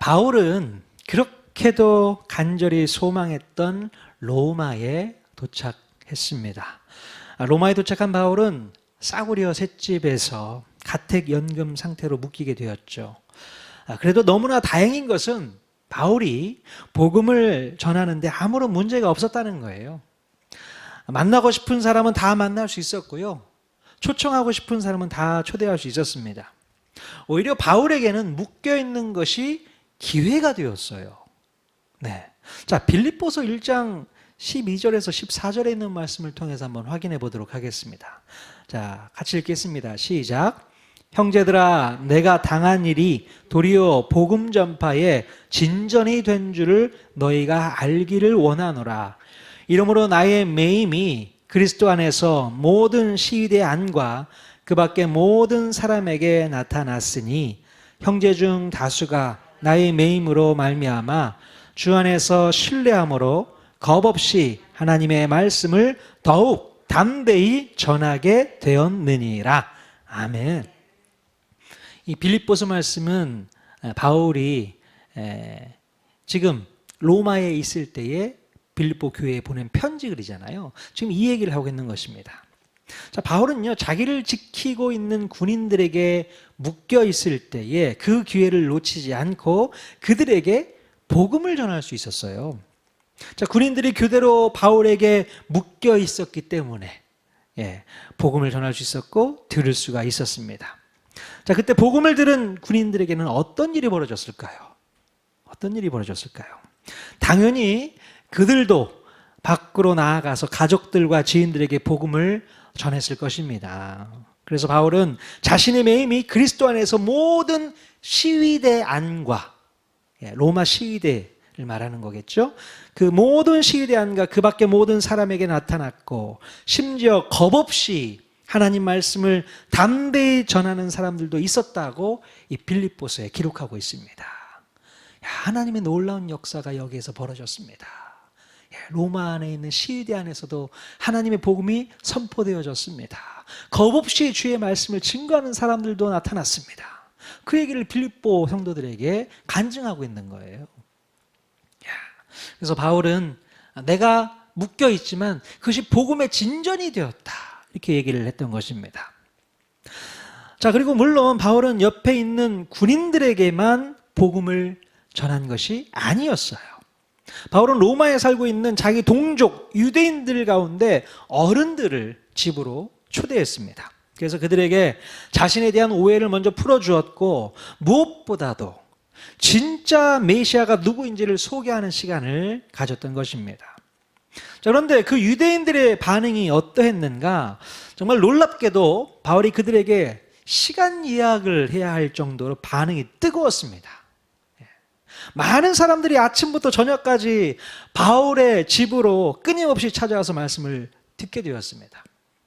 바울은 그렇게도 간절히 소망했던 로마에 도착했습니다. 로마에 도착한 바울은 싸구려 셋집에서 가택연금 상태로 묶이게 되었죠. 그래도 너무나 다행인 것은 바울이 복음을 전하는데 아무런 문제가 없었다는 거예요. 만나고 싶은 사람은 다 만날 수 있었고요. 초청하고 싶은 사람은 다 초대할 수 있었습니다. 오히려 바울에게는 묶여있는 것이 기회가 되었어요. 네. 자, 빌립보서 1장 12절에서 14절에 있는 말씀을 통해서 한번 확인해 보도록 하겠습니다. 자, 같이 읽겠습니다. 시작. 형제들아, 내가 당한 일이 도리어 복음 전파에 진전이 된 줄을 너희가 알기를 원하노라. 이러므로 나의 매임이 그리스도 안에서 모든 시위대 안과 그 밖에 모든 사람에게 나타났으니 형제 중 다수가 나의 매임으로 말미암아 주 안에서 신뢰함으로 겁없이 하나님의 말씀을 더욱 담대히 전하게 되었느니라. 아멘. 이 빌립보서 말씀은 바울이 지금 로마에 있을 때에 빌립보 교회에 보낸 편지글이잖아요. 지금 이 얘기를 하고 있는 것입니다. 자, 바울은요, 자기를 지키고 있는 군인들에게 묶여 있을 때에 그 기회를 놓치지 않고 그들에게 복음을 전할 수 있었어요. 자, 군인들이 교대로 바울에게 묶여 있었기 때문에 복음을 전할 수 있었고 들을 수가 있었습니다. 자, 그때 복음을 들은 군인들에게는 어떤 일이 벌어졌을까요? 어떤 일이 벌어졌을까요? 당연히 그들도 밖으로 나아가서 가족들과 지인들에게 복음을 전했을 것입니다. 그래서 바울은 자신의 매임이 그리스도 안에서 모든 시위대 안과, 로마 시위대를 말하는 거겠죠. 그 모든 시위대 안과 그 밖에 모든 사람에게 나타났고, 심지어 겁없이 하나님 말씀을 담대히 전하는 사람들도 있었다고 이 빌립보서에 기록하고 있습니다. 하나님의 놀라운 역사가 여기에서 벌어졌습니다. 로마 안에 있는 시위대 안에서도 하나님의 복음이 선포되어졌습니다. 겁없이 주의 말씀을 증거하는 사람들도 나타났습니다. 그 얘기를 빌립보 성도들에게 간증하고 있는 거예요. 그래서 바울은 내가 묶여 있지만 그것이 복음의 진전이 되었다, 이렇게 얘기를 했던 것입니다. 자, 그리고 물론 바울은 옆에 있는 군인들에게만 복음을 전한 것이 아니었어요. 바울은 로마에 살고 있는 자기 동족 유대인들 가운데 어른들을 집으로 초대했습니다. 그래서 그들에게 자신에 대한 오해를 먼저 풀어주었고, 무엇보다도 진짜 메시아가 누구인지를 소개하는 시간을 가졌던 것입니다. 자, 그런데 그 유대인들의 반응이 어떠했는가? 정말 놀랍게도 바울이 그들에게 시간 예약을 해야 할 정도로 반응이 뜨거웠습니다. 많은 사람들이 아침부터 저녁까지 바울의 집으로 끊임없이 찾아와서 말씀을 듣게 되었습니다.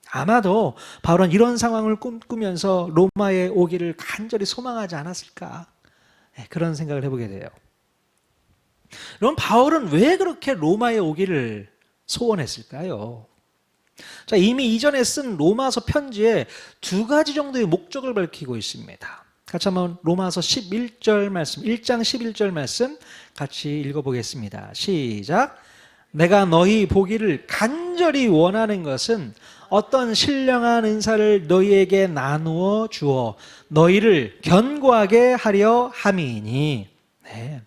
아마도 바울은 이런 상황을 꿈꾸면서 로마에 오기를 간절히 소망하지 않았을까, 그런 생각을 해보게 돼요. 그럼 바울은 왜 그렇게 로마에 오기를 소원했을까요? 자, 이미 이전에 쓴 로마서 편지에 두 가지 정도의 목적을 밝히고 있습니다. 같이 한번 로마서 11절 말씀, 1장 11절 말씀 같이 읽어보겠습니다. 시작. 내가 너희 보기를 간절히 원하는 것은 어떤 신령한 은사를 너희에게 나누어 주어 너희를 견고하게 하려 함이니. 네.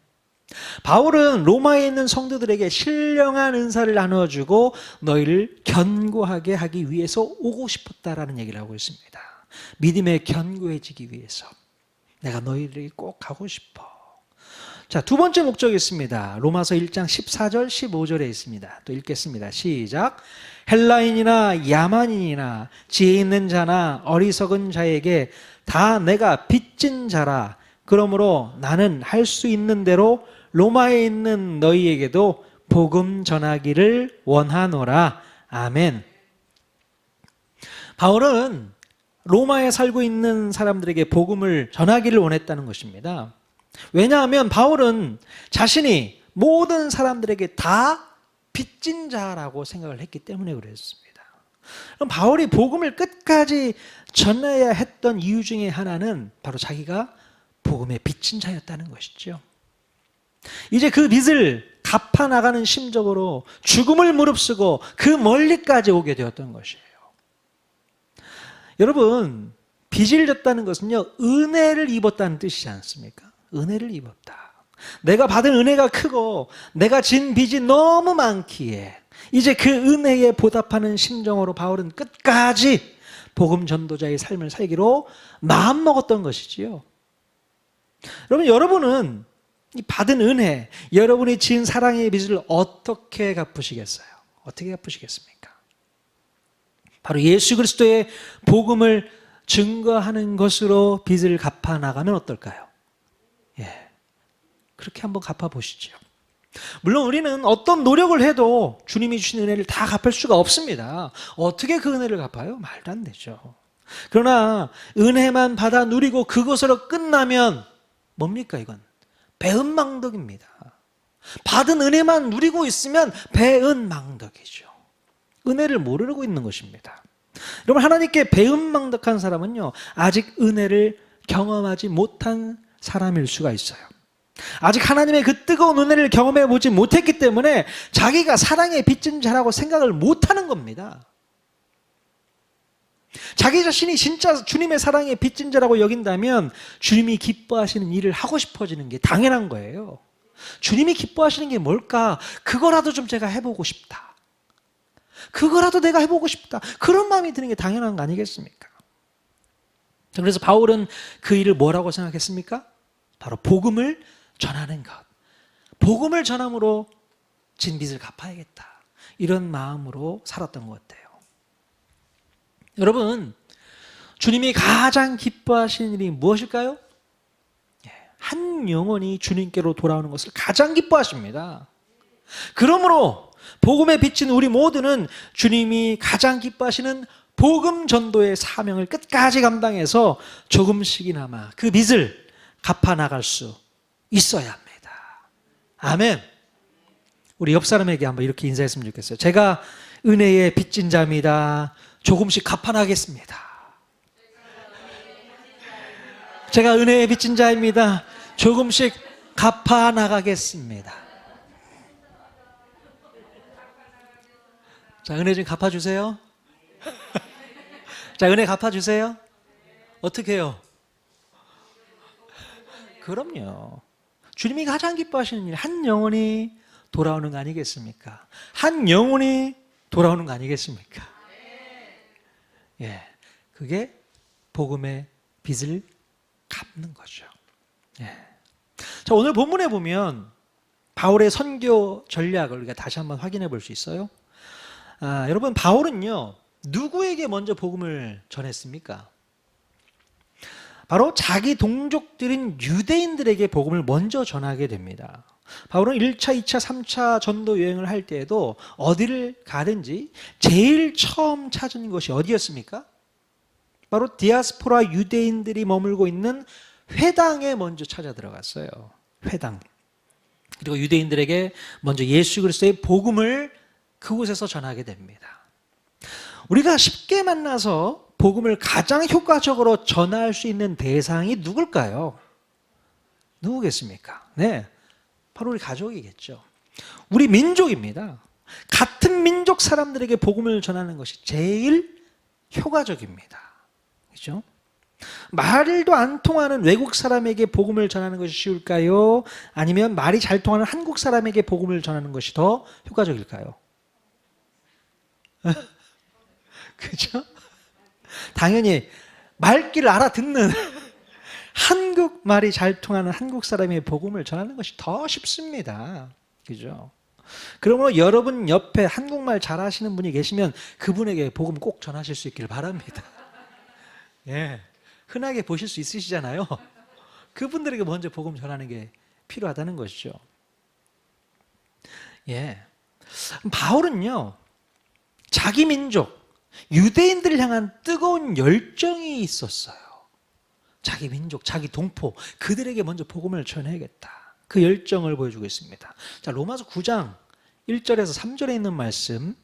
바울은 로마에 있는 성도들에게 신령한 은사를 나누어주고 너희를 견고하게 하기 위해서 오고 싶었다라는 얘기를 하고 있습니다. 믿음에 견고해지기 위해서 내가 너희들이 꼭 가고 싶어. 자, 두 번째 목적이 있습니다. 로마서 1장 14절 15절에 있습니다. 또 읽겠습니다. 시작. 헬라인이나 야만인이나 지혜 있는 자나 어리석은 자에게 다 내가 빚진 자라. 그러므로 나는 할 수 있는 대로 로마에 있는 너희에게도 복음 전하기를 원하노라. 아멘. 바울은 로마에 살고 있는 사람들에게 복음을 전하기를 원했다는 것입니다. 왜냐하면 바울은 자신이 모든 사람들에게 다 빚진 자라고 생각을 했기 때문에 그랬습니다. 그럼 바울이 복음을 끝까지 전해야 했던 이유 중에 하나는 바로 자기가 복음의 빚진 자였다는 것이죠. 이제 그 빚을 갚아 나가는 심정으로 죽음을 무릅쓰고 그 멀리까지 오게 되었던 것이에요. 여러분, 빚을 졌다는 것은요, 은혜를 입었다는 뜻이지 않습니까? 은혜를 입었다. 내가 받은 은혜가 크고 내가 진 빚이 너무 많기에 이제 그 은혜에 보답하는 심정으로 바울은 끝까지 복음 전도자의 삶을 살기로 마음먹었던 것이지요. 여러분은 이 받은 은혜, 여러분이 지은 사랑의 빚을 어떻게 갚으시겠어요? 어떻게 갚으시겠습니까? 바로 예수 그리스도의 복음을 증거하는 것으로 빚을 갚아 나가면 어떨까요? 예, 그렇게 한번 갚아 보시죠. 물론 우리는 어떤 노력을 해도 주님이 주신 은혜를 다 갚을 수가 없습니다. 어떻게 그 은혜를 갚아요? 말도 안 되죠. 그러나 은혜만 받아 누리고 그것으로 끝나면 뭡니까 이건? 배은망덕입니다. 받은 은혜만 누리고 있으면 배은망덕이죠. 은혜를 모르고 있는 것입니다. 여러분, 하나님께 배은망덕한 사람은요, 아직 은혜를 경험하지 못한 사람일 수가 있어요. 아직 하나님의 그 뜨거운 은혜를 경험해 보지 못했기 때문에 자기가 사랑의 빚진 자라고 생각을 못하는 겁니다. 자기 자신이 진짜 주님의 사랑의 빚진 자라고 여긴다면 주님이 기뻐하시는 일을 하고 싶어지는 게 당연한 거예요. 주님이 기뻐하시는 게 뭘까? 그거라도 좀 제가 해보고 싶다. 그거라도 내가 해보고 싶다. 그런 마음이 드는 게 당연한 거 아니겠습니까? 그래서 바울은 그 일을 뭐라고 생각했습니까? 바로 복음을 전하는 것. 복음을 전함으로 진 빚을 갚아야겠다. 이런 마음으로 살았던 것 같아요. 여러분, 주님이 가장 기뻐하시는 일이 무엇일까요? 한 영혼이 주님께로 돌아오는 것을 가장 기뻐하십니다. 그러므로 복음에 비친 우리 모두는 주님이 가장 기뻐하시는 복음 전도의 사명을 끝까지 감당해서 조금씩이나마 그 빚을 갚아 나갈 수 있어야 합니다. 아멘. 우리 옆 사람에게 한번 이렇게 인사했으면 좋겠어요. 제가 은혜의 빚진 자입니다. 조금씩 갚아 나가겠습니다. 제가 은혜의 빚진 자입니다. 조금씩 갚아 나가겠습니다. 자, 은혜 좀 갚아주세요. 자, 은혜 갚아주세요. 어떻게 해요? 그럼요. 주님이 가장 기뻐하시는 일, 한 영혼이 돌아오는 거 아니겠습니까? 한 영혼이 돌아오는 거 아니겠습니까? 예, 그게 복음의 빚을 갚는 거죠. 예. 자, 오늘 본문에 보면 바울의 선교 전략을 우리가 다시 한번 확인해 볼 수 있어요. 여러분, 바울은요, 누구에게 먼저 복음을 전했습니까? 바로 자기 동족들인 유대인들에게 복음을 먼저 전하게 됩니다. 바울은 1차, 2차, 3차 전도 여행을 할 때에도 어디를 가든지 제일 처음 찾은 곳이 어디였습니까? 바로 디아스포라 유대인들이 머물고 있는 회당에 먼저 찾아 들어갔어요. 회당. 그리고 유대인들에게 먼저 예수 그리스도의 복음을 그곳에서 전하게 됩니다. 우리가 쉽게 만나서 복음을 가장 효과적으로 전할 수 있는 대상이 누굴까요? 누구겠습니까? 네, 바로 우리 가족이겠죠. 우리 민족입니다. 같은 민족 사람들에게 복음을 전하는 것이 제일 효과적입니다. 그렇죠? 말도 안 통하는 외국 사람에게 복음을 전하는 것이 쉬울까요? 아니면 말이 잘 통하는 한국 사람에게 복음을 전하는 것이 더 효과적일까요? 그죠? 당연히 말귀를 알아듣는 한국말이 잘 통하는 한국 사람의 복음을 전하는 것이 더 쉽습니다. 그죠? 그러므로 여러분 옆에 한국말 잘하시는 분이 계시면 그분에게 복음 꼭 전하실 수 있기를 바랍니다. 예, 흔하게 보실 수 있으시잖아요. 그분들에게 먼저 복음 전하는 게 필요하다는 것이죠. 예, 바울은요, 자기 민족 유대인들을 향한 뜨거운 열정이 있었어요. 자기 민족, 자기 동포, 그들에게 먼저 복음을 전해야겠다. 그 열정을 보여주고 있습니다. 자, 로마서 9장 1절에서 3절에 있는 말씀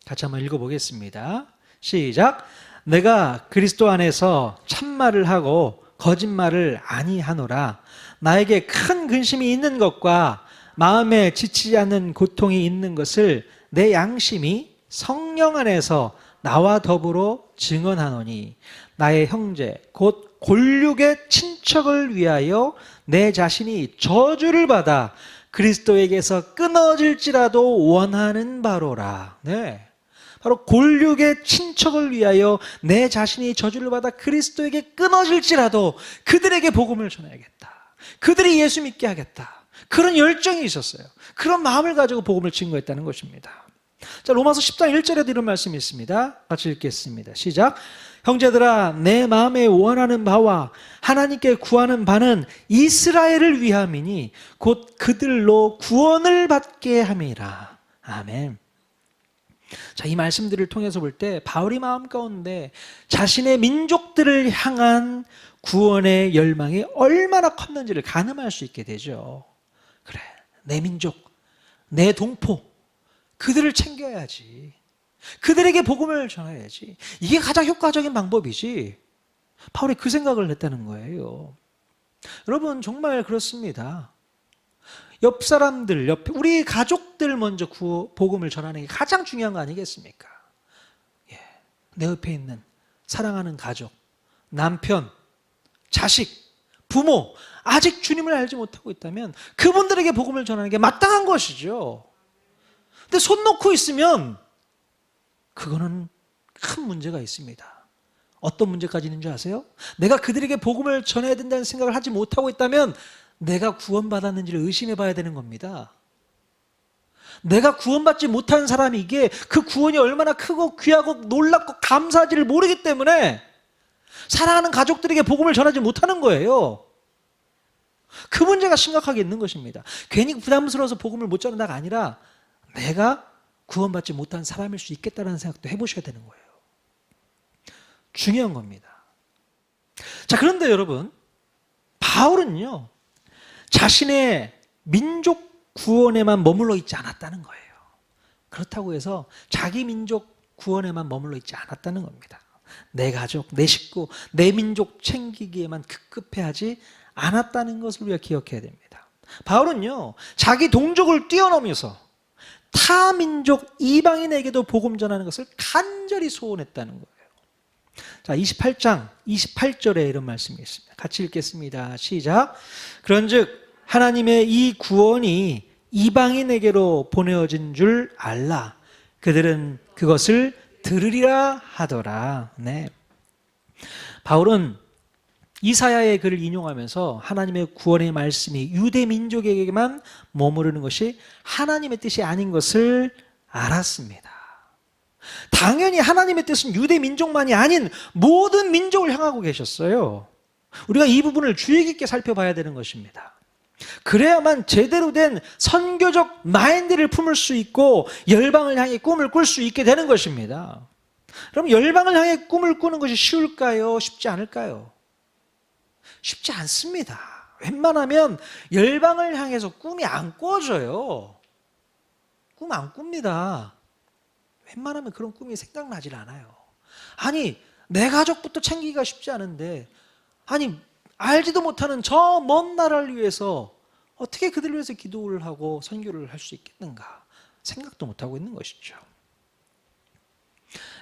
같이 한번 읽어보겠습니다. 시작. 내가 그리스도 안에서 참말을 하고 거짓말을 아니하노라. 나에게 큰 근심이 있는 것과 마음에 지치지 않는 고통이 있는 것을 내 양심이 성령 안에서 나와 더불어 증언하노니 나의 형제 곧 골육의 친척을 위하여 내 자신이 저주를 받아 그리스도에게서 끊어질지라도 원하는 바로라. 네. 바로 골육의 친척을 위하여 내 자신이 저주를 받아 그리스도에게 끊어질지라도 그들에게 복음을 전해야겠다. 그들이 예수 믿게 하겠다. 그런 열정이 있었어요. 그런 마음을 가지고 복음을 증거했다는 것입니다. 자, 로마서 10장 1절에도 이런 말씀이 있습니다. 같이 읽겠습니다. 시작. 형제들아, 내 마음에 원하는 바와 하나님께 구하는 바는 이스라엘을 위함이니 곧 그들로 구원을 받게 함이라. 아멘. 자, 이 말씀들을 통해서 볼 때 바울이 마음 가운데 자신의 민족들을 향한 구원의 열망이 얼마나 컸는지를 가늠할 수 있게 되죠. 그래, 내 민족, 내 동포, 그들을 챙겨야지. 그들에게 복음을 전해야지. 이게 가장 효과적인 방법이지. 바울이 그 생각을 했다는 거예요. 여러분, 정말 그렇습니다. 옆 사람들, 우리 가족들 먼저 복음을 전하는 게 가장 중요한 거 아니겠습니까? 예, 내 옆에 있는 사랑하는 가족, 남편, 자식, 부모, 아직 주님을 알지 못하고 있다면 그분들에게 복음을 전하는 게 마땅한 것이죠. 근데 손 놓고 있으면 그거는 큰 문제가 있습니다. 어떤 문제까지 있는 줄 아세요? 내가 그들에게 복음을 전해야 된다는 생각을 하지 못하고 있다면 내가 구원받았는지를 의심해 봐야 되는 겁니다. 내가 구원받지 못한 사람이 이게 그 구원이 얼마나 크고 귀하고 놀랍고 감사한지를 모르기 때문에 사랑하는 가족들에게 복음을 전하지 못하는 거예요. 그 문제가 심각하게 있는 것입니다. 괜히 부담스러워서 복음을 못 전한다가 아니라 내가 구원받지 못한 사람일 수 있겠다는 생각도 해보셔야 되는 거예요. 중요한 겁니다. 자, 그런데 여러분, 바울은요, 자신의 민족 구원에만 머물러 있지 않았다는 거예요. 그렇다고 해서 자기 민족 구원에만 머물러 있지 않았다는 겁니다. 내 가족, 내 식구, 내 민족 챙기기에만 급급해하지 않았다는 것을 우리가 기억해야 됩니다. 바울은요, 자기 동족을 뛰어넘어서 타 민족 이방인에게도 복음 전하는 것을 간절히 소원했다는 거예요. 자, 28장 28절에 이런 말씀이 있습니다. 같이 읽겠습니다. 시작. 그런즉 하나님의 이 구원이 이방인에게로 보내어진 줄 알라. 그들은 그것을 들으리라 하더라. 네. 바울은 이사야의 글을 인용하면서 하나님의 구원의 말씀이 유대 민족에게만 머무르는 것이 하나님의 뜻이 아닌 것을 알았습니다. 당연히 하나님의 뜻은 유대 민족만이 아닌 모든 민족을 향하고 계셨어요. 우리가 이 부분을 주의 깊게 살펴봐야 되는 것입니다. 그래야만 제대로 된 선교적 마인드를 품을 수 있고 열방을 향해 꿈을 꿀 수 있게 되는 것입니다. 그럼 열방을 향해 꿈을 꾸는 것이 쉬울까요? 쉽지 않을까요? 쉽지 않습니다. 웬만하면 열방을 향해서 꿈이 안 꿔져요. 꿈 안 꿉니다. 웬만하면 그런 꿈이 생각나질 않아요. 아니, 내 가족부터 챙기기가 쉽지 않은데, 아니, 알지도 못하는 저 먼 나라를 위해서 어떻게 그들을 위해서 기도를 하고 선교를 할 수 있겠는가 생각도 못하고 있는 것이죠.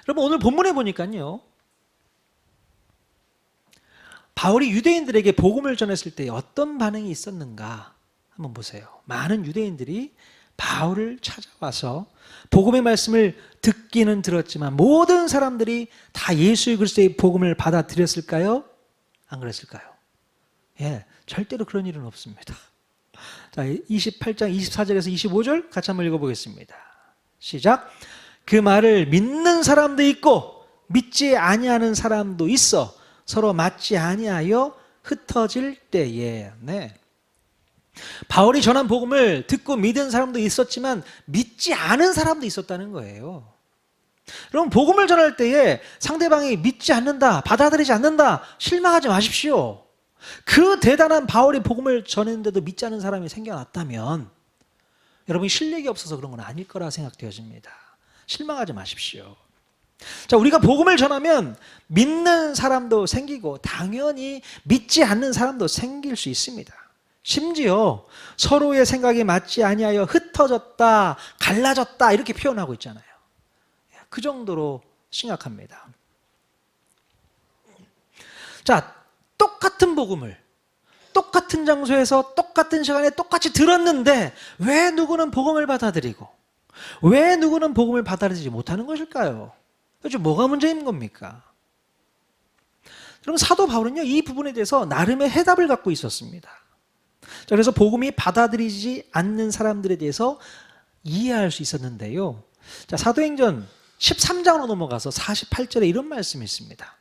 여러분, 오늘 본문에 보니까요, 바울이 유대인들에게 복음을 전했을 때 어떤 반응이 있었는가 한번 보세요. 많은 유대인들이 바울을 찾아와서 복음의 말씀을 듣기는 들었지만 모든 사람들이 다 예수 그리스도의 복음을 받아들였을까요? 안 그랬을까요? 예, 절대로 그런 일은 없습니다. 자, 28장 24절에서 25절 같이 한번 읽어보겠습니다. 시작. 그 말을 믿는 사람도 있고 믿지 아니하는 사람도 있어 서로 맞지 아니하여 흩어질 때에. 네. 바울이 전한 복음을 듣고 믿은 사람도 있었지만 믿지 않은 사람도 있었다는 거예요. 여러분, 복음을 전할 때에 상대방이 믿지 않는다, 받아들이지 않는다, 실망하지 마십시오. 그 대단한 바울이 복음을 전했는데도 믿지 않는 사람이 생겨났다면 여러분이 실력이 없어서 그런 건 아닐 거라 생각되어집니다. 실망하지 마십시오. 자, 우리가 복음을 전하면 믿는 사람도 생기고 당연히 믿지 않는 사람도 생길 수 있습니다. 심지어 서로의 생각이 맞지 아니하여 흩어졌다, 갈라졌다 이렇게 표현하고 있잖아요. 그 정도로 심각합니다. 자, 똑같은 복음을 똑같은 장소에서 똑같은 시간에 똑같이 들었는데 왜 누구는 복음을 받아들이고 왜 누구는 복음을 받아들이지 못하는 것일까요? 도대체 뭐가 문제인 겁니까? 그럼 사도 바울은요, 이 부분에 대해서 나름의 해답을 갖고 있었습니다. 자, 그래서 복음이 받아들이지 않는 사람들에 대해서 이해할 수 있었는데요. 자, 사도행전 13장으로 넘어가서 48절에 이런 말씀이 있습니다.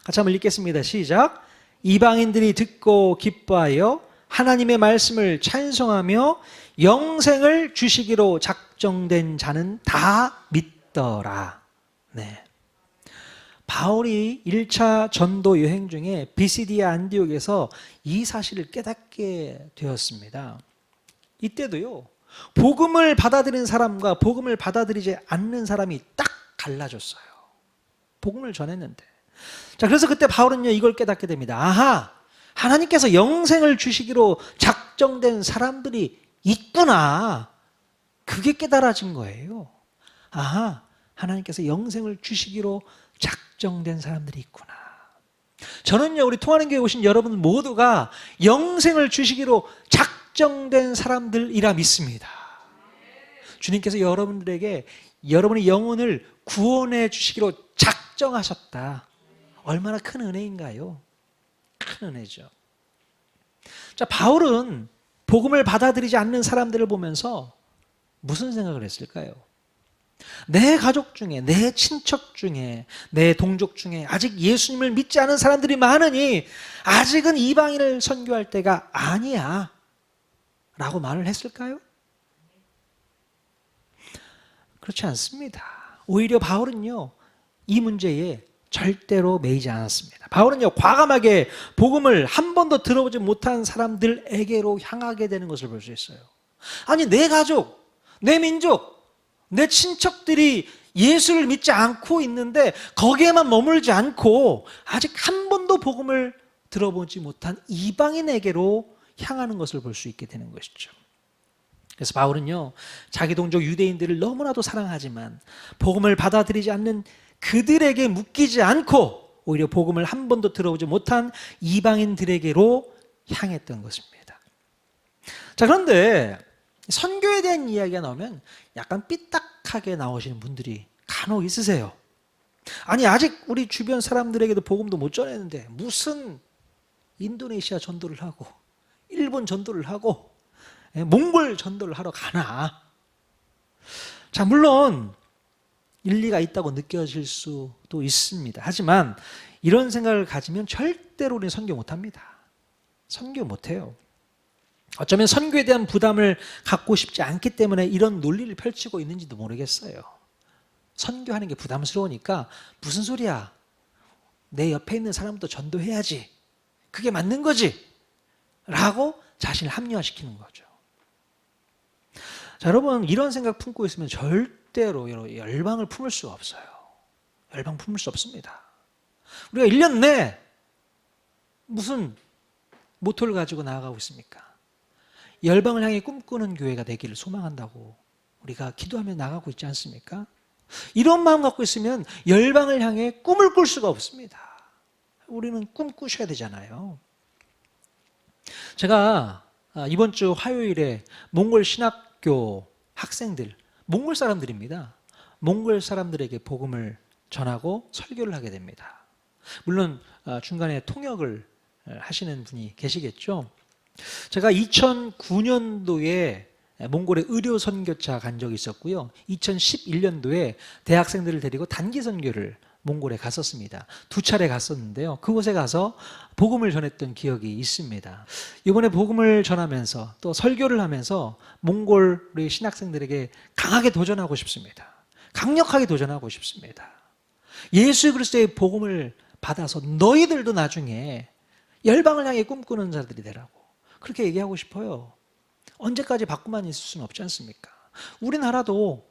같이 한번 읽겠습니다. 시작. 이방인들이 듣고 기뻐하여 하나님의 말씀을 찬송하며 영생을 주시기로 작정된 자는 다 믿더라. 네. 바울이 1차 전도 여행 중에 비시디아 안디옥에서 이 사실을 깨닫게 되었습니다. 이때도요, 복음을 받아들이는 사람과 복음을 받아들이지 않는 사람이 딱 갈라졌어요. 복음을 전했는데. 자, 그래서 그때 바울은요, 이걸 깨닫게 됩니다. 아하, 하나님께서 영생을 주시기로 작정된 사람들이 있구나. 그게 깨달아진 거예요. 아하, 하나님께서 영생을 주시기로 작정된 사람들이 있구나. 저는요, 우리 통하는 교회에 오신 여러분 모두가 영생을 주시기로 작정된 사람들이라 믿습니다. 주님께서 여러분들에게 여러분의 영혼을 구원해 주시기로 작정하셨다. 얼마나 큰 은혜인가요? 큰 은혜죠. 자, 바울은 복음을 받아들이지 않는 사람들을 보면서 무슨 생각을 했을까요? 내 가족 중에, 내 친척 중에, 내 동족 중에 아직 예수님을 믿지 않은 사람들이 많으니 아직은 이방인을 선교할 때가 아니야 라고 말을 했을까요? 그렇지 않습니다. 오히려 바울은요, 이 문제에 절대로 매이지 않았습니다. 바울은요, 과감하게 복음을 한 번도 들어보지 못한 사람들에게로 향하게 되는 것을 볼 수 있어요. 아니, 내 가족, 내 민족, 내 친척들이 예수를 믿지 않고 있는데 거기에만 머물지 않고 아직 한 번도 복음을 들어보지 못한 이방인에게로 향하는 것을 볼 수 있게 되는 것이죠. 그래서 바울은요, 자기 동족 유대인들을 너무나도 사랑하지만 복음을 받아들이지 않는 그들에게 묶이지 않고 오히려 복음을 한 번도 들어보지 못한 이방인들에게로 향했던 것입니다. 자, 그런데 선교에 대한 이야기가 나오면 약간 삐딱하게 나오시는 분들이 간혹 있으세요. 아니, 아직 우리 주변 사람들에게도 복음도 못 전했는데 무슨 인도네시아 전도를 하고 일본 전도를 하고 몽골 전도를 하러 가나. 자, 물론 일리가 있다고 느껴질 수도 있습니다. 하지만 이런 생각을 가지면 절대로 우리는 선교 못합니다. 선교 못해요. 어쩌면 선교에 대한 부담을 갖고 싶지 않기 때문에 이런 논리를 펼치고 있는지도 모르겠어요. 선교하는 게 부담스러우니까 무슨 소리야. 내 옆에 있는 사람도 전도해야지. 그게 맞는 거지. 라고 자신을 합리화시키는 거죠. 자, 여러분, 이런 생각 품고 있으면 절대로 열방을 품을 수 없어요. 열방 품을 수 없습니다. 우리가 1년 내 무슨 모토를 가지고 나아가고 있습니까? 열방을 향해 꿈꾸는 교회가 되기를 소망한다고 우리가 기도하며 나가고 있지 않습니까? 이런 마음 갖고 있으면 열방을 향해 꿈을 꿀 수가 없습니다. 우리는 꿈 꾸셔야 되잖아요. 제가 이번 주 화요일에 몽골 신학교 학생들, 몽골 사람들입니다. 몽골 사람들에게 복음을 전하고 설교를 하게 됩니다. 물론 중간에 통역을 하시는 분이 계시겠죠. 제가 2009년도에 몽골에 의료 선교차 간 적이 있었고요. 2011년도에 대학생들을 데리고 단기 선교를 몽골에 갔었습니다. 2차례 갔었는데요. 그곳에 가서 복음을 전했던 기억이 있습니다. 이번에 복음을 전하면서 또 설교를 하면서 몽골 우리 신학생들에게 강하게 도전하고 싶습니다. 강력하게 도전하고 싶습니다. 예수 그리스도의 복음을 받아서 너희들도 나중에 열방을 향해 꿈꾸는 자들이 되라고 그렇게 얘기하고 싶어요. 언제까지 받고만 있을 수는 없지 않습니까? 우리나라도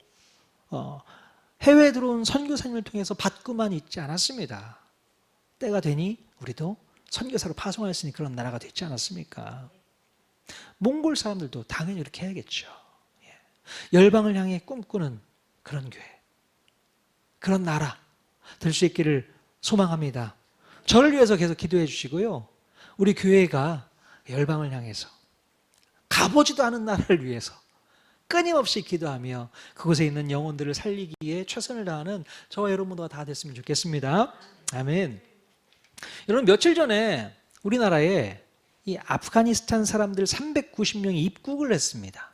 해외에 들어온 선교사님을 통해서 받고만 있지 않았습니다. 때가 되니 우리도 선교사로 파송할 수 있는 그런 나라가 됐지 않았습니까? 몽골 사람들도 당연히 이렇게 해야겠죠. 열방을 향해 꿈꾸는 그런 교회, 그런 나라 될 수 있기를 소망합니다. 저를 위해서 계속 기도해 주시고요. 우리 교회가 열방을 향해서 가보지도 않은 나라를 위해서 끊임없이 기도하며 그곳에 있는 영혼들을 살리기에 최선을 다하는 저와 여러분도 다 됐으면 좋겠습니다. 아멘. 여러분, 며칠 전에 우리나라에 이 아프가니스탄 사람들 390명이 입국을 했습니다.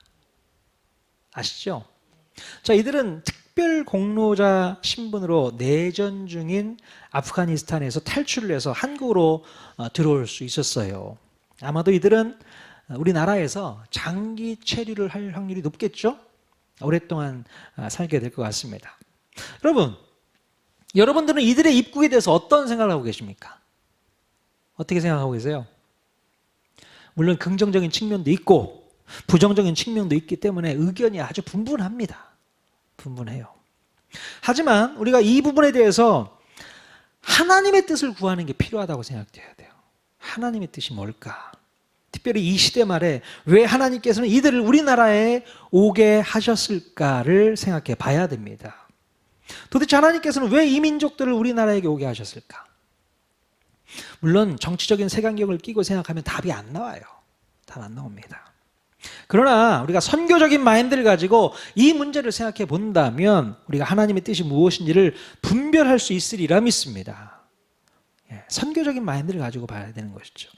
아시죠? 자, 이들은 특별 공로자 신분으로 내전 중인 아프가니스탄에서 탈출을 해서 한국으로 들어올 수 있었어요. 아마도 이들은 우리나라에서 장기 체류를 할 확률이 높겠죠? 오랫동안 살게 될 것 같습니다. 여러분들은 이들의 입국에 대해서 어떤 생각을 하고 계십니까? 어떻게 생각하고 계세요? 물론 긍정적인 측면도 있고 부정적인 측면도 있기 때문에 의견이 아주 분분합니다. 분분해요. 하지만 우리가 이 부분에 대해서 하나님의 뜻을 구하는 게 필요하다고 생각돼야 돼요. 하나님의 뜻이 뭘까? 특별히 이 시대 말에 왜 하나님께서는 이들을 우리나라에 오게 하셨을까를 생각해 봐야 됩니다. 도대체 하나님께서는 왜 이 민족들을 우리나라에게 오게 하셨을까? 물론 정치적인 색안경을 끼고 생각하면 답이 안 나와요. 답 안 나옵니다. 그러나 우리가 선교적인 마인드를 가지고 이 문제를 생각해 본다면 우리가 하나님의 뜻이 무엇인지를 분별할 수 있으리라 믿습니다. 선교적인 마인드를 가지고 봐야 되는 것이죠.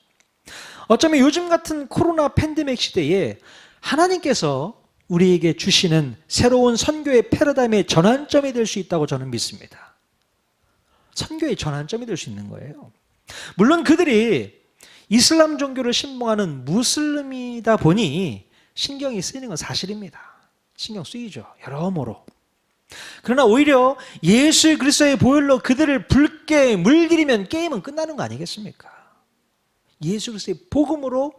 어쩌면 요즘 같은 코로나 팬데믹 시대에 하나님께서 우리에게 주시는 새로운 선교의 패러다임의 전환점이 될 수 있다고 저는 믿습니다. 선교의 전환점이 될 수 있는 거예요. 물론 그들이 이슬람 종교를 신봉하는 무슬림이다 보니 신경이 쓰이는 건 사실입니다. 신경 쓰이죠. 여러모로. 그러나 오히려 예수 그리스도의 보혈로 그들을 붉게 물들이면 게임은 끝나는 거 아니겠습니까? 예수 그리스도의 복음으로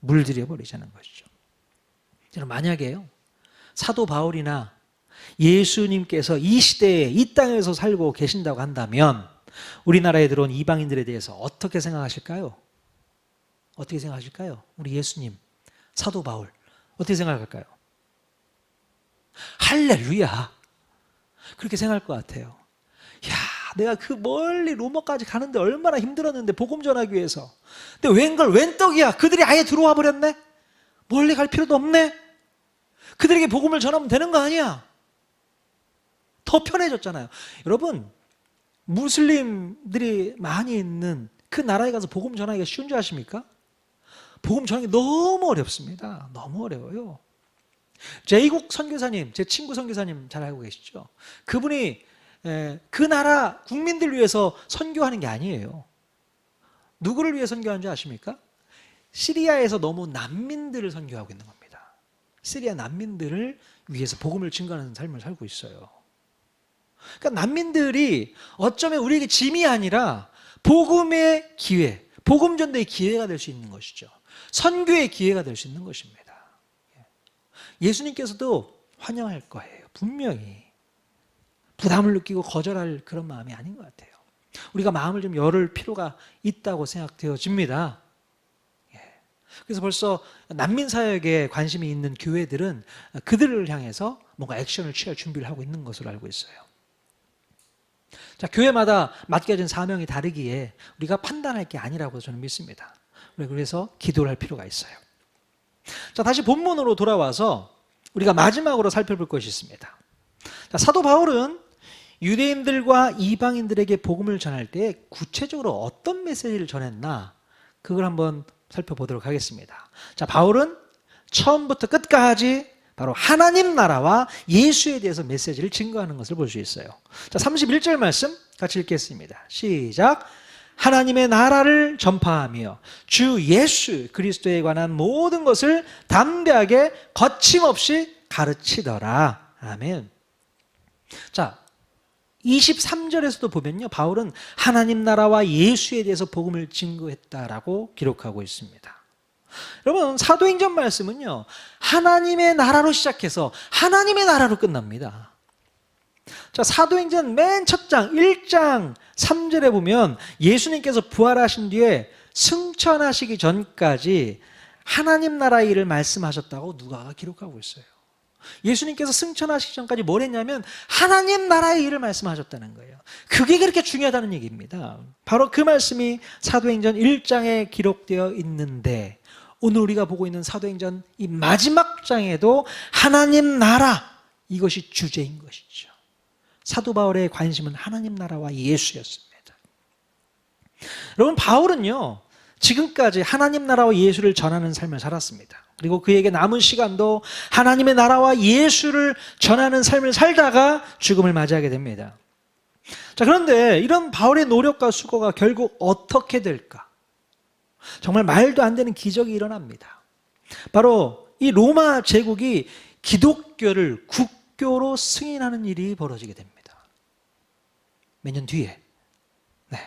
물들여 버리자는 것이죠. 만약에요, 사도 바울이나 예수님께서 이 시대에 이 땅에서 살고 계신다고 한다면 우리나라에 들어온 이방인들에 대해서 어떻게 생각하실까요? 어떻게 생각하실까요? 우리 예수님, 사도 바울 어떻게 생각할까요? 할렐루야, 그렇게 생각할 것 같아요. 야, 내가 그 멀리 로마까지 가는데 얼마나 힘들었는데 복음 전하기 위해서. 근데 웬 떡이야, 그들이 아예 들어와 버렸네. 멀리 갈 필요도 없네. 그들에게 복음을 전하면 되는 거 아니야. 더 편해졌잖아요. 여러분, 무슬림들이 많이 있는 그 나라에 가서 복음 전하기가 쉬운 줄 아십니까? 복음 전하기 너무 어렵습니다. 너무 어려워요. 제이국 선교사님, 제 친구 선교사님 잘 알고 계시죠? 그분이 그 나라 국민들 위해서 선교하는 게 아니에요. 누구를 위해 선교하는 줄 아십니까? 시리아에서 너무 난민들을 선교하고 있는 겁니다. 시리아 난민들을 위해서 복음을 증거하는 삶을 살고 있어요. 그러니까 난민들이 어쩌면 우리에게 짐이 아니라 복음의 기회, 복음 전도의 기회가 될 수 있는 것이죠. 선교의 기회가 될 수 있는 것입니다. 예수님께서도 환영할 거예요. 분명히. 부담을 느끼고 거절할 그런 마음이 아닌 것 같아요. 우리가 마음을 좀 열을 필요가 있다고 생각되어집니다. 그래서 벌써 난민 사역에 관심이 있는 교회들은 그들을 향해서 뭔가 액션을 취할 준비를 하고 있는 것으로 알고 있어요. 자, 교회마다 맡겨진 사명이 다르기에 우리가 판단할 게 아니라고 저는 믿습니다. 그래서 기도를 할 필요가 있어요. 자, 다시 본문으로 돌아와서 우리가 마지막으로 살펴볼 것이 있습니다. 자, 사도 바울은 유대인들과 이방인들에게 복음을 전할 때 구체적으로 어떤 메시지를 전했나, 그걸 한번 살펴보도록 하겠습니다. 자, 바울은 처음부터 끝까지 바로 하나님 나라와 예수에 대해서 메시지를 증거하는 것을 볼 수 있어요. 자, 31절 말씀 같이 읽겠습니다. 시작. 하나님의 나라를 전파하며 주 예수 그리스도에 관한 모든 것을 담대하게 거침없이 가르치더라. 아멘. 자, 23절에서도 보면요, 바울은 하나님 나라와 예수에 대해서 복음을 증거했다라고 기록하고 있습니다. 여러분, 사도행전 말씀은요, 하나님의 나라로 시작해서 하나님의 나라로 끝납니다. 자, 사도행전 맨 첫 장 1장 3절에 보면 예수님께서 부활하신 뒤에 승천하시기 전까지 하나님 나라의 일을 말씀하셨다고 누가가 기록하고 있어요. 예수님께서 승천하시기 전까지 뭘 했냐면 하나님 나라의 일을 말씀하셨다는 거예요. 그게 그렇게 중요하다는 얘기입니다. 바로 그 말씀이 사도행전 1장에 기록되어 있는데, 오늘 우리가 보고 있는 사도행전 이 마지막 장에도 하나님 나라, 이것이 주제인 것이죠. 사도 바울의 관심은 하나님 나라와 예수였습니다. 여러분, 바울은요 지금까지 하나님 나라와 예수를 전하는 삶을 살았습니다. 그리고 그에게 남은 시간도 하나님의 나라와 예수를 전하는 삶을 살다가 죽음을 맞이하게 됩니다. 자, 그런데 이런 바울의 노력과 수고가 결국 어떻게 될까? 정말 말도 안 되는 기적이 일어납니다. 바로 이 로마 제국이 기독교를 국교로 승인하는 일이 벌어지게 됩니다. 몇 년 뒤에. 네.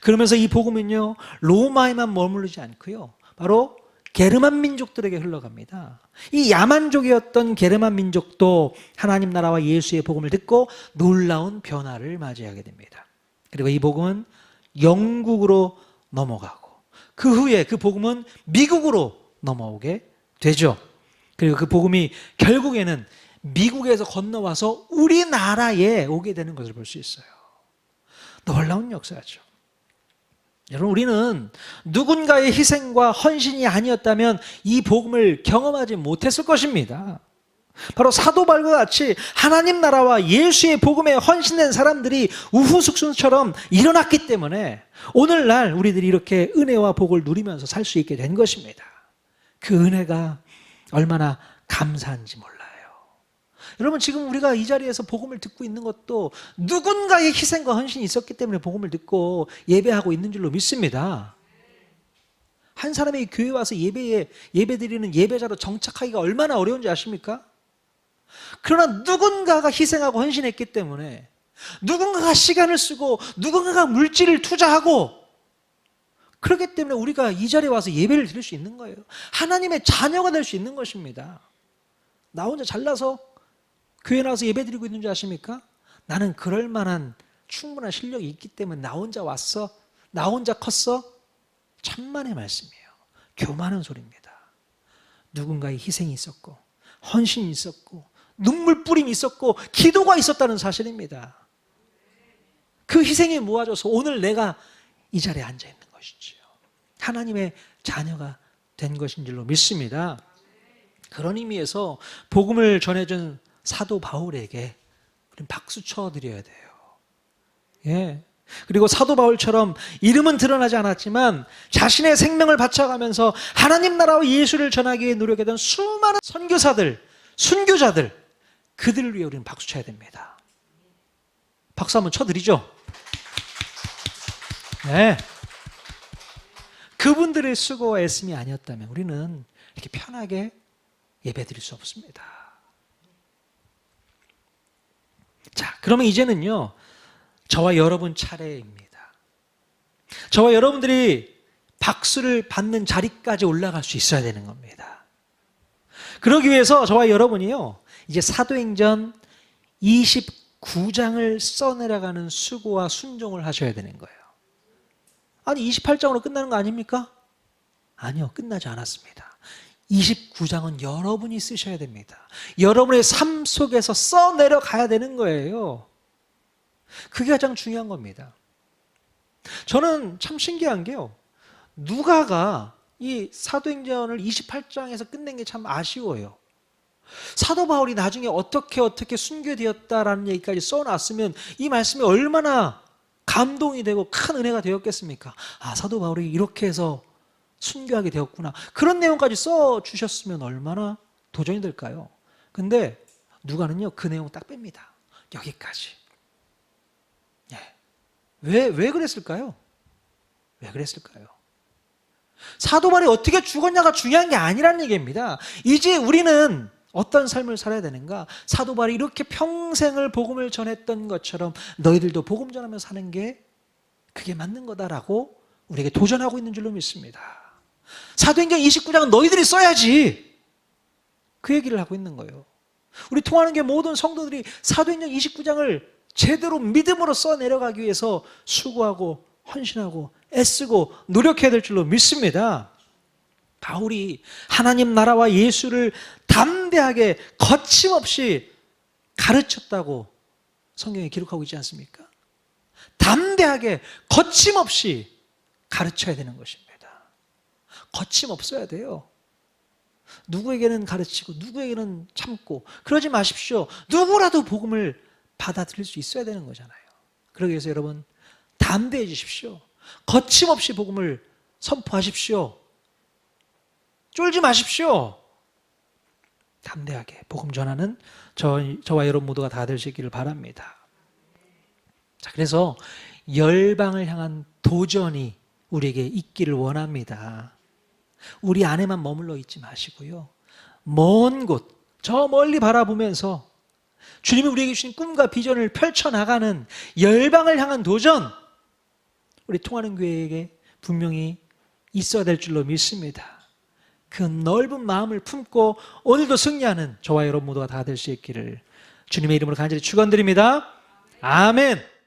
그러면서 이 복음은요 로마에만 머무르지 않고요, 바로 게르만 민족들에게 흘러갑니다. 이 야만족이었던 게르만 민족도 하나님 나라와 예수의 복음을 듣고 놀라운 변화를 맞이하게 됩니다. 그리고 이 복음은 영국으로 넘어가고, 그 후에 그 복음은 미국으로 넘어오게 되죠. 그리고 그 복음이 결국에는 미국에서 건너와서 우리나라에 오게 되는 것을 볼 수 있어요. 놀라운 역사죠. 여러분, 우리는 누군가의 희생과 헌신이 아니었다면 이 복음을 경험하지 못했을 것입니다. 바로 사도 바울과 같이 하나님 나라와 예수의 복음에 헌신된 사람들이 우후숙순처럼 일어났기 때문에 오늘날 우리들이 이렇게 은혜와 복을 누리면서 살 수 있게 된 것입니다. 그 은혜가 얼마나 감사한지 몰라요. 여러분, 지금 우리가 이 자리에서 복음을 듣고 있는 것도 누군가의 희생과 헌신이 있었기 때문에 복음을 듣고 예배하고 있는 줄로 믿습니다. 한 사람이 교회 와서 예배드리는 예배자로 정착하기가 얼마나 어려운지 아십니까? 그러나 누군가가 희생하고 헌신했기 때문에, 누군가가 시간을 쓰고 누군가가 물질을 투자하고, 그렇기 때문에 우리가 이 자리에 와서 예배를 드릴 수 있는 거예요. 하나님의 자녀가 될 수 있는 것입니다. 나 혼자 잘나서 교회 나와서 예배 드리고 있는 줄 아십니까? 나는 그럴 만한 충분한 실력이 있기 때문에 나 혼자 왔어, 나 혼자 컸어. 천만의 말씀이에요. 교만한 소리입니다. 누군가의 희생이 있었고 헌신이 있었고 눈물 뿌림이 있었고 기도가 있었다는 사실입니다. 그 희생이 모아져서 오늘 내가 이 자리에 앉아 있는 것이지요. 하나님의 자녀가 된 것인 줄로 믿습니다. 그런 의미에서 복음을 전해준 사도 바울에게 우리는 박수 쳐드려야 돼요. 예. 그리고 사도 바울처럼 이름은 드러나지 않았지만 자신의 생명을 바쳐가면서 하나님 나라와 예수를 전하기 위해 노력했던 수많은 선교사들, 순교자들, 그들을 위해 우리는 박수 쳐야 됩니다. 박수 한번 쳐드리죠. 네. 그분들의 수고와 애씀이 아니었다면 우리는 이렇게 편하게 예배드릴 수 없습니다. 자, 그러면 이제는요, 저와 여러분 차례입니다. 저와 여러분들이 박수를 받는 자리까지 올라갈 수 있어야 되는 겁니다. 그러기 위해서 저와 여러분이요, 이제 사도행전 29장을 써내려가는 수고와 순종을 하셔야 되는 거예요. 아니, 28장으로 끝나는 거 아닙니까? 아니요, 끝나지 않았습니다. 29장은 여러분이 쓰셔야 됩니다. 여러분의 삶 속에서 써내려가야 되는 거예요. 그게 가장 중요한 겁니다. 저는 참 신기한 게요, 누가가 이 사도행전을 28장에서 끝낸 게 참 아쉬워요. 사도 바울이 나중에 어떻게 순교되었다라는 얘기까지 써놨으면 이 말씀이 얼마나 감동이 되고 큰 은혜가 되었겠습니까? 아, 사도 바울이 이렇게 해서 순교하게 되었구나. 그런 내용까지 써주셨으면 얼마나 도전이 될까요? 근데 누가는요, 그 내용 딱 뺍니다. 여기까지. 예. 왜 그랬을까요? 왜 그랬을까요? 사도 바울이 어떻게 죽었냐가 중요한 게 아니라는 얘기입니다. 이제 우리는 어떤 삶을 살아야 되는가? 사도 바울이 이렇게 평생을 복음을 전했던 것처럼 너희들도 복음 전하며 사는 게 그게 맞는 거다라고 우리에게 도전하고 있는 줄로 믿습니다. 사도행전 29장은 너희들이 써야지, 그 얘기를 하고 있는 거예요. 우리 통하는 게 모든 성도들이 사도행전 29장을 제대로 믿음으로 써내려가기 위해서 수고하고 헌신하고 애쓰고 노력해야 될 줄로 믿습니다. 바울이 하나님 나라와 예수를 담대하게 거침없이 가르쳤다고 성경에 기록하고 있지 않습니까? 담대하게 거침없이 가르쳐야 되는 것입니다. 거침없어야 돼요. 누구에게는 가르치고 누구에게는 참고 그러지 마십시오. 누구라도 복음을 받아들일 수 있어야 되는 거잖아요. 그러기 위해서 여러분 담대해지십시오. 거침없이 복음을 선포하십시오. 쫄지 마십시오. 담대하게 복음 전하는 저와 여러분 모두가 다 되시기를 바랍니다. 자, 그래서 열방을 향한 도전이 우리에게 있기를 원합니다. 우리 안에만 머물러 있지 마시고요. 먼 곳, 저 멀리 바라보면서 주님이 우리에게 주신 꿈과 비전을 펼쳐나가는 열방을 향한 도전, 우리 통하는 교회에게 분명히 있어야 될 줄로 믿습니다. 그 넓은 마음을 품고 오늘도 승리하는 저와 여러분 모두가 다 될 수 있기를 주님의 이름으로 간절히 축원드립니다. 아멘.